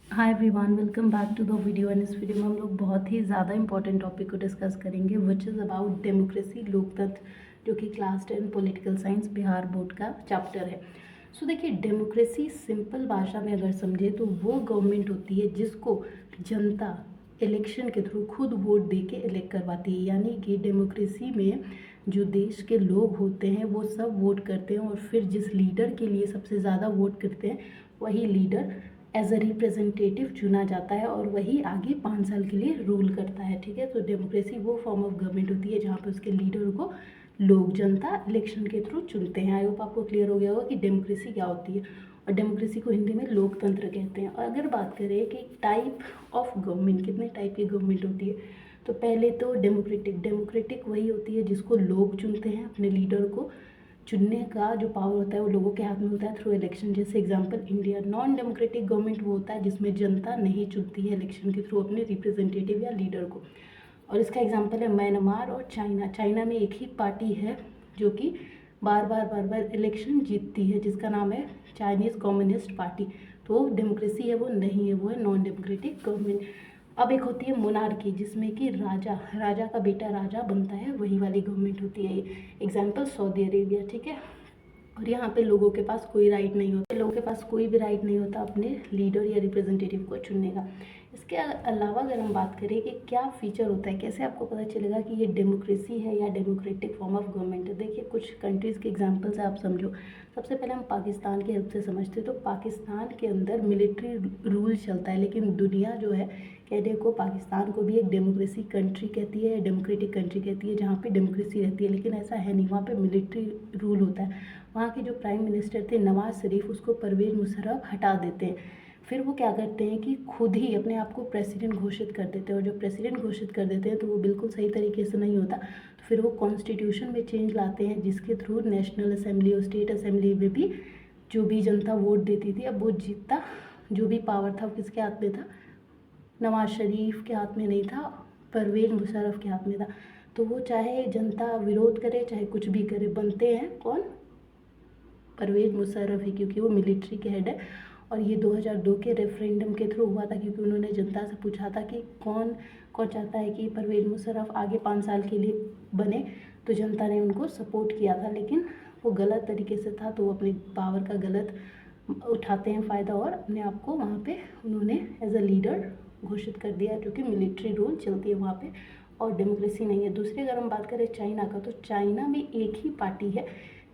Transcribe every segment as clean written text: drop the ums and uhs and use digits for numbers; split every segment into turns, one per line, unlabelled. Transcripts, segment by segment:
Hi everyone, welcome back to the video. And इस video में हम लोग बहुत ही ज़्यादा इंपॉर्टेंट टॉपिक को डिस्कस करेंगे विच इज़ अबाउट डेमोक्रेसी, लोकतंत्र, जो कि class 10 political science Bihar board का चैप्टर है। सो देखिए, डेमोक्रेसी सिंपल भाषा में अगर समझे तो वो गवर्नमेंट होती है जिसको जनता इलेक्शन के थ्रू खुद वोट दे के इलेक्ट करवाती है। यानी कि डेमोक्रेसी में जो देश के लोग होते हैं वो सब वोट करते हैं और फिर जिस लीडर के लिए सबसे ज़्यादा वोट करते हैं वही लीडर एज अ रिप्रेजेंटेटिव चुना जाता है और वही आगे 5 साल के लिए रूल करता है। ठीक है, तो डेमोक्रेसी वो फॉर्म ऑफ गवर्नमेंट होती है जहाँ पे उसके लीडर को लोग, जनता इलेक्शन के थ्रू चुनते हैं। आई होप आपको क्लियर हो गया होगा कि डेमोक्रेसी क्या होती है। और डेमोक्रेसी को हिंदी में लोकतंत्र कहते हैं। और अगर बात करें कि टाइप ऑफ गवर्नमेंट, कितने टाइप की गवर्नमेंट होती है, तो पहले तो डेमोक्रेटिक वही होती है जिसको लोग चुनते हैं। अपने लीडर को चुनने का जो पावर होता है वो लोगों के हाथ में होता है थ्रू इलेक्शन। जैसे example India. Non democratic government वो होता है जिसमें जनता नहीं चुनती है इलेक्शन के थ्रू अपने रिप्रेजेंटेटिव या लीडर को। और इसका एग्जांपल है म्यांमार और चाइना। चाइना में एक ही पार्टी है जो कि बार बार इलेक्शन जीतती है, जिसका नाम है चाइनीज़ कम्युनिस्ट पार्टी। तो डेमोक्रेसी है वो नहीं है, वो है नॉन डेमोक्रेटिक गवर्नमेंट। अब एक होती है मोनार्की, जिसमें कि राजा का बेटा राजा बनता है, वही वाली गवर्नमेंट होती है। Example Saudi Arabia. ठीक है, और यहाँ पे लोगों के पास कोई राइट नहीं होता, लोगों के पास कोई भी राइट नहीं होता अपने लीडर या रिप्रेजेंटेटिव को चुनने का। इसके अलावा अगर हम बात करें कि क्या फीचर होता है, कैसे आपको पता चलेगा कि ये डेमोक्रेसी है या डेमोक्रेटिक फॉर्म ऑफ गवर्नमेंट है। देखिए, कुछ कंट्रीज़ के एग्जांपल्स है, आप समझो। सबसे पहले हम पाकिस्तान की हेल्प से समझते हैं। तो पाकिस्तान के अंदर मिलिट्री रूल चलता है, लेकिन दुनिया जो है कहने को पाकिस्तान को भी एक डेमोक्रेसी कंट्री कहती है या डेमोक्रेटिक कंट्री कहती है जहाँ पे डेमोक्रेसी रहती है, लेकिन ऐसा है नहीं। वहाँ पे मिलिट्री रूल होता है। वहाँ के जो प्राइम मिनिस्टर थे नवाज शरीफ, उसको परवेज मुशर्रफ हटा देते हैं। फिर वो क्या करते हैं कि खुद ही अपने आप को प्रेसिडेंट घोषित कर देते हैं। और जब प्रेसिडेंट घोषित कर देते हैं तो वो बिल्कुल सही तरीके से नहीं होता, तो फिर वो कॉन्स्टिट्यूशन में चेंज लाते हैं जिसके थ्रू नेशनल असेंबली और स्टेट असेंबली में भी जो भी जनता वोट देती थी, अब वो जीतता जो भी पावर था वो किसके हाथ में था, नवाज शरीफ के हाथ में नहीं था, परवेज मुशर्रफ के हाथ में था। तो वो चाहे जनता विरोध करे चाहे कुछ भी करे, बनते हैं कौन, परवेज मुशर्रफ ही, क्योंकि वो मिलिट्री के हेड है। और ये 2002 के रेफरेंडम के थ्रू हुआ था, क्योंकि उन्होंने जनता से पूछा था कि कौन कौन चाहता है कि परवेज मुशर्रफ आगे 5 साल के लिए बने। तो जनता ने उनको सपोर्ट किया था, लेकिन वो गलत तरीके से था, तो वो अपनी पावर का गलत उठाते हैं फ़ायदा और अपने आप को वहाँ पे उन्होंने एज अ लीडर घोषित कर दिया, जो कि मिलिट्री रूल चलती है वहाँ पे और डेमोक्रेसी नहीं है। दूसरी अगर हम बात करें चाइना का, तो चाइना में एक ही पार्टी है,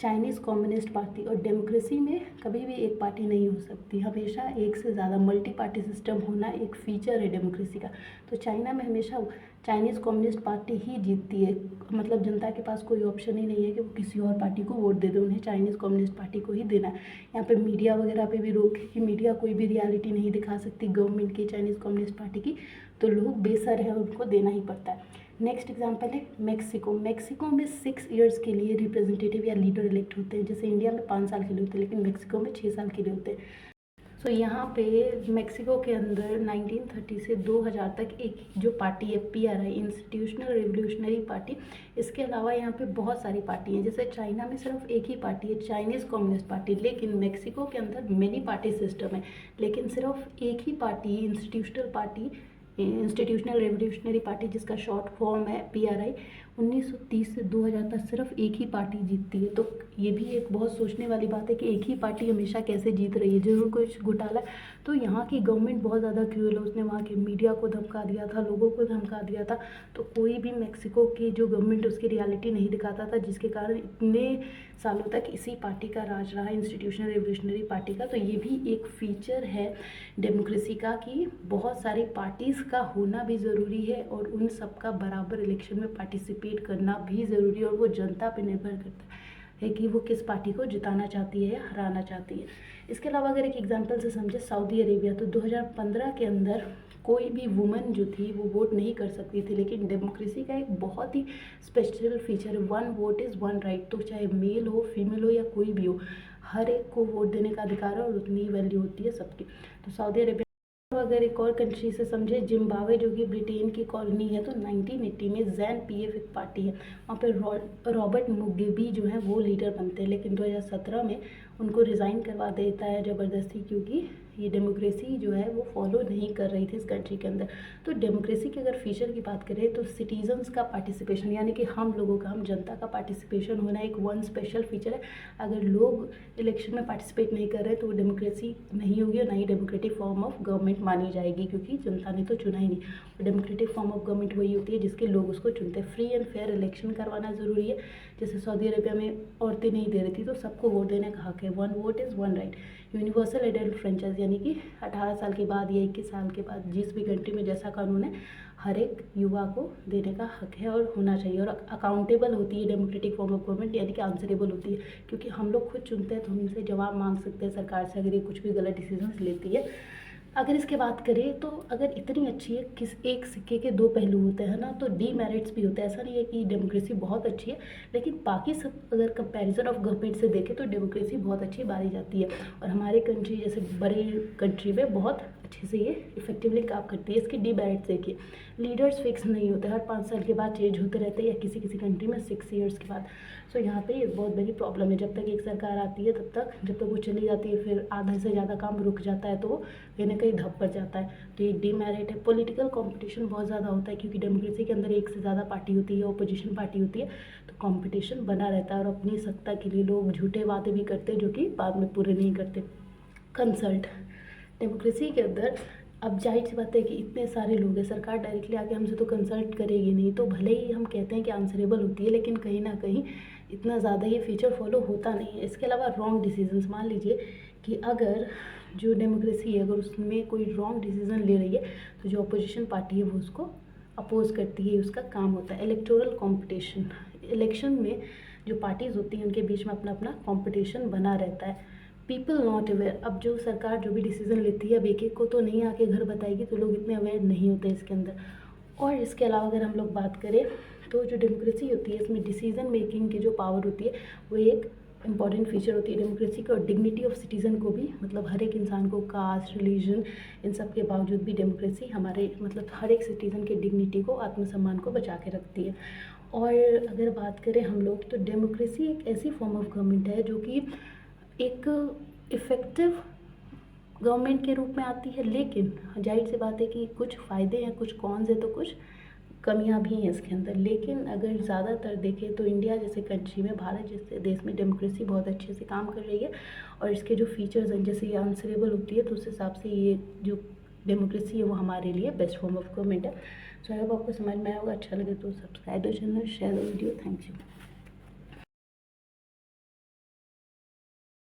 चाइनीज़ कम्युनिस्ट पार्टी। और डेमोक्रेसी में कभी भी एक पार्टी नहीं हो सकती, हमेशा एक से ज़्यादा मल्टी पार्टी सिस्टम होना एक फीचर है डेमोक्रेसी का। तो चाइना में हमेशा चाइनीज़ कम्युनिस्ट पार्टी ही जीतती है, मतलब जनता के पास कोई ऑप्शन ही नहीं है कि वो किसी और पार्टी को वोट दे दे, उन्हें चाइनीज़ कम्युनिस्ट पार्टी को ही देना है। यहाँ पे मीडिया वगैरह पे भी रोक है कि मीडिया कोई भी रियलिटी नहीं दिखा सकती गवर्नमेंट की, चाइनीज़ कम्युनिस्ट पार्टी की, तो लोग बेसर है, उनको देना ही पड़ता है। नेक्स्ट एग्जांपल है मेक्सिको। मेक्सिको में 6 इयर्स के लिए रिप्रेजेंटेटिव या लीडर इलेक्ट होते हैं, जैसे इंडिया में 5 साल के लिए होते हैं, लेकिन मेक्सिको में 6 साल के लिए होते हैं। सो यहाँ पे मेक्सिको के अंदर 1930 से 2000 तक एक जो पार्टी है PRI, इंस्टीट्यूशनल रिवोल्यूशनरी पार्टी। इसके अलावा यहाँ पे बहुत सारी पार्टी हैं, जैसे चाइना में सिर्फ एक ही पार्टी है, चाइनीज़ कम्युनिस्ट पार्टी, लेकिन मेक्सिको के अंदर मेनी पार्टी सिस्टम है, लेकिन सिर्फ एक ही पार्टी, इंस्टीट्यूशनल रेवोल्यूशनरी पार्टी, जिसका शॉर्ट फॉर्म है PRI, 1930 से 2000 तक सिर्फ एक ही पार्टी जीतती है। तो ये भी एक बहुत सोचने वाली बात है कि एक ही पार्टी हमेशा कैसे जीत रही है, जरूर कुछ घोटाला। तो यहाँ की गवर्नमेंट बहुत ज़्यादा क्रूअल है, उसने वहाँ के मीडिया को धमका दिया था, लोगों को धमका दिया था। तो कोई भी मेक्सिको की जो गवर्नमेंट उसकी रियलिटी नहीं दिखाता था, जिसके कारण इतने सालों तक इसी पार्टी का राज रहा, इंस्टीट्यूशनल रिवोल्यूशनरी पार्टी का। तो ये भी एक फीचर है डेमोक्रेसी का कि बहुत सारी पार्टीज़ का होना भी ज़रूरी है और उन सब का बराबर इलेक्शन में पार्टिसिपेट करना भी ज़रूरी है, और वो जनता पर निर्भर करता है कि वो किस पार्टी को जिताना चाहती है या हराना चाहती है। इसके अलावा अगर एक एग्जांपल से समझे सऊदी अरेबिया, तो 2015 के अंदर कोई भी वुमन जो थी वो वोट नहीं कर सकती थी, लेकिन डेमोक्रेसी का एक बहुत ही स्पेशल फीचर है, 1 वोट इज़ 1 राइट। तो चाहे मेल हो, फीमेल हो या कोई भी हो, हर एक को वोट देने का अधिकार है और उतनी ही वैल्यू होती है सबकी। तो सऊदी अरेबिया। अगर एक और कंट्री से समझे जिम्बाब्वे, जो कि ब्रिटेन की कॉलोनी है, तो 1980 में जैन PF एक पार्टी है, वहाँ पे रॉबर्ट मुगेबे जो है वो लीडर बनते हैं, लेकिन 2017 में उनको रिज़ाइन करवा देता है ज़बरदस्ती, क्योंकि ये डेमोक्रेसी जो है वो फॉलो नहीं कर रही थी इस कंट्री के अंदर। तो डेमोक्रेसी के अगर फीचर की बात करें तो सिटीजन्स का पार्टिसिपेशन, यानी कि हम लोगों का, हम जनता का पार्टिसिपेशन होना एक वन स्पेशल फीचर है। अगर लोग इलेक्शन में पार्टिसिपेट नहीं कर रहे तो वो डेमोक्रेसी नहीं होगी और ना ही डेमोक्रेटिक फॉर्म ऑफ गवर्नमेंट मानी जाएगी, क्योंकि जनता ने तो चुना ही नहीं। डेमोक्रेटिक फॉर्म ऑफ गवर्नमेंट वही होती है जिसके लोग उसको चुनते हैं। फ्री एंड फेयर इलेक्शन करवाना ज़रूरी है। जैसे सऊदी अरेबिया में औरतें नहीं दे रही थी तो सबको वोट देने का हक है। One vote is one right. Universal adult franchise, यानी कि 18 साल के बाद या 21 साल के बाद जिस भी कंट्री में जैसा कानून है, हर एक युवा को देने का हक है और होना चाहिए। और अकाउंटेबल होती है डेमोक्रेटिक फॉर्म ऑफ गवर्नमेंट, यानी कि आंसरेबल होती है, क्योंकि हम लोग खुद चुनते हैं तो हम इनसे जवाब मांग सकते हैं सरकार से अगर ये कुछ भी गलत डिसीजंस लेती है। अगर इसके बात करें तो अगर इतनी अच्छी है, किस एक सिक्के के दो पहलू होते हैं ना, तो डीमेरिट्स भी होते हैं। ऐसा नहीं है कि डेमोक्रेसी बहुत अच्छी है, लेकिन बाकी सब अगर कंपैरिजन ऑफ गवर्नमेंट से देखें तो डेमोक्रेसी बहुत अच्छी मानी जाती है। और हमारे कंट्री जैसे बड़े कंट्री में बहुत अच्छे से ये इफेक्टिवली काम करती है। इसके डीमेरिट्स देखिए, लीडर्स फिक्स नहीं होते, हर 5 साल के बाद चेंज होते रहते हैं, या किसी किसी कंट्री में 6 ईयर्स के बाद। सो यहाँ पे ये बहुत बड़ी प्रॉब्लम है। जब तक एक सरकार आती है तब तक, जब तक वो चली जाती है फिर आधा से ज़्यादा काम रुक जाता है, तो वो कहीं ना कहीं धप पड़ जाता है। तो ये डीमेरिट है। पॉलिटिकल कंपटीशन बहुत ज़्यादा होता है, क्योंकि डेमोक्रेसी के अंदर एक से ज़्यादा पार्टी होती है, ऑपोजिशन पार्टी होती है, तो कंपटीशन बना रहता है। और अपनी सत्ता के लिए लोग झूठे वादे भी करते हैं जो कि बाद में पूरे नहीं करते। कंसल्ट, डेमोक्रेसी के अंदर अब जाहिर सी बात है कि इतने सारे लोग हैं, सरकार डायरेक्टली आके हमसे तो कंसल्ट करेगी नहीं, तो भले ही हम कहते हैं कि आंसरेबल होती है, लेकिन कहीं ना कहीं इतना ज़्यादा ये फीचर फॉलो होता नहीं है। इसके अलावा रॉन्ग डिसीजंस, मान लीजिए कि अगर जो डेमोक्रेसी है अगर उसमें कोई रॉन्ग डिसीजन ले रही है तो जो अपोजिशन पार्टी है वो उसको अपोज करती है, उसका काम होता है। इलेक्टोरल कॉम्पिटिशन, इलेक्शन में जो पार्टीज़ होती हैं उनके बीच में अपना अपना कॉम्पिटिशन बना रहता है। पीपल नॉट अवेयर, अब जो सरकार जो भी डिसीजन लेती है अब एक एक को तो नहीं आके घर बताएगी, तो लोग इतने अवेयर नहीं होते इसके अंदर। और इसके अलावा अगर हम लोग बात करें तो जो डेमोक्रेसी होती है इसमें डिसीजन मेकिंग की जो पावर होती है वो एक इंपॉर्टेंट फीचर होती है डेमोक्रेसी का। और डिग्निटी ऑफ सिटीज़न को भी, मतलब हर एक इंसान को, कास्ट, रिलीजन, इन सब के बावजूद भी डेमोक्रेसी हमारे मतलब हर एक सिटीज़न के डिग्निटी को, आत्मसम्मान को बचा के रखती है। और अगर बात करें हम लोग तो डेमोक्रेसी एक ऐसी फॉर्म ऑफ गवर्नमेंट है जो कि एक इफ़ेक्टिव गवर्नमेंट के रूप में आती है, लेकिन जाहिर सी बात है कि कुछ फ़ायदे हैं, कुछ कॉन्स हैं, तो कुछ कमियां भी हैं इसके अंदर। लेकिन अगर ज़्यादातर देखें तो इंडिया जैसे कंट्री में, भारत जैसे देश में डेमोक्रेसी बहुत अच्छे से काम कर रही है। और इसके जो फीचर्स हैं, जैसे ये आंसरेबल होती है, तो उस हिसाब से ये जो डेमोक्रेसी है वो हमारे लिए बेस्ट फॉर्म ऑफ गवर्नमेंट है। सो आई होप आपको समझ में आया होगा। अच्छा लगे तो subscribe the channel, share the video. Thank you.